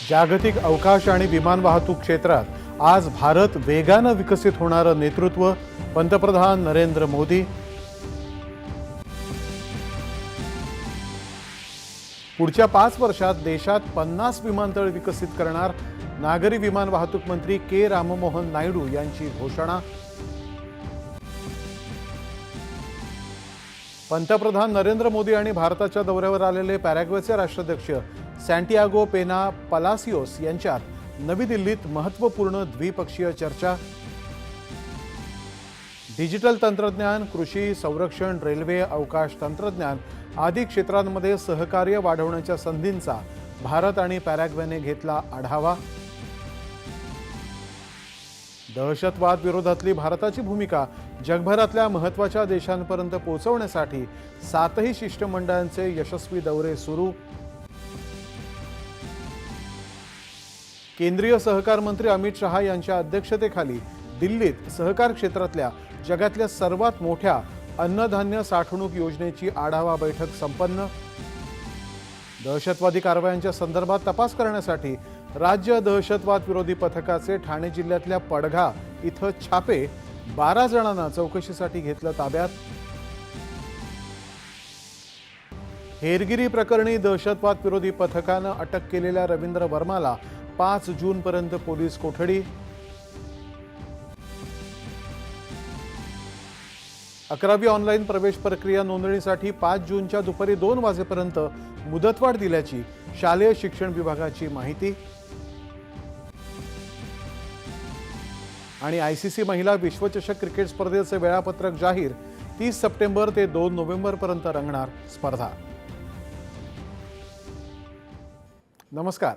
जागतिक अवकाश आणि विमान वाहतूक क्षेत्रात आज भारत वेगाने विकसित होणारं नेतृत्व, पंतप्रधान नरेंद्र मोदी. पुढच्या 5 वर्षात देशात 50 विमानतळ विकसित करणार, नागरी विमान वाहतूक मंत्री के राममोहन नायडू यांची घोषणा. पंतप्रधान नरेंद्र मोदी आणि भारताच्या दौऱ्यावर आलेले पॅराग्वेचे राष्ट्राध्यक्ष सॅन्टियागो पेना पलासियोस यांच्यात नवी दिल्लीत महत्त्वपूर्ण द्विपक्षीय चर्चा. डिजिटल तंत्रज्ञान, कृषी, संरक्षण, रेल्वे, अवकाश तंत्रज्ञान आदी क्षेत्रांमध्ये सहकार्य वाढवण्याच्या संधींचा भारत आणि पॅराग्वेने घेतला आढावा. दहशतवाद विरोधातली भारताची भूमिका जगभरातल्या महत्त्वाच्या देशांपर्यंत पोहोचवण्यासाठी 7ही शिष्टमंडळांचे यशस्वी दौरे सुरू. केंद्रीय सहकार मंत्री अमित शहा यांच्या अध्यक्षतेखाली दिल्लीत सहकार क्षेत्रातल्या जगातल्या सर्वात मोठ्या अन्नधान्य साठवणूक योजनेची आढावा बैठक संपन्न. दहशतवादी कारवायांच्या संदर्भात तपास करण्यासाठी राज्य दहशतवाद विरोधी पथकाचे ठाणे जिल्ह्यातल्या पडघा इथं छापे, 12 जणांना चौकशीसाठी घेतलं ताब्यात. हेरगिरी प्रकरणी दहशतवाद विरोधी पथकानं अटक केलेल्या रवींद्र वर्माला 5 जूनपर्यंत पोलीस कोठडी. 11वी ऑनलाईन प्रवेश प्रक्रिया नोंदणीसाठी 5 जूनच्या दुपारी 2 वाजेपर्यंत मुदतवाढ दिल्याची शालेय शिक्षण विभागाची माहिती. आणि आयसीसी महिला विश्वचषक क्रिकेट स्पर्धेचे वेळापत्रक जाहीर. 30 सप्टेंबर ते 2 नोव्हेंबरपर्यंत रंगणार स्पर्धा. नमस्कार.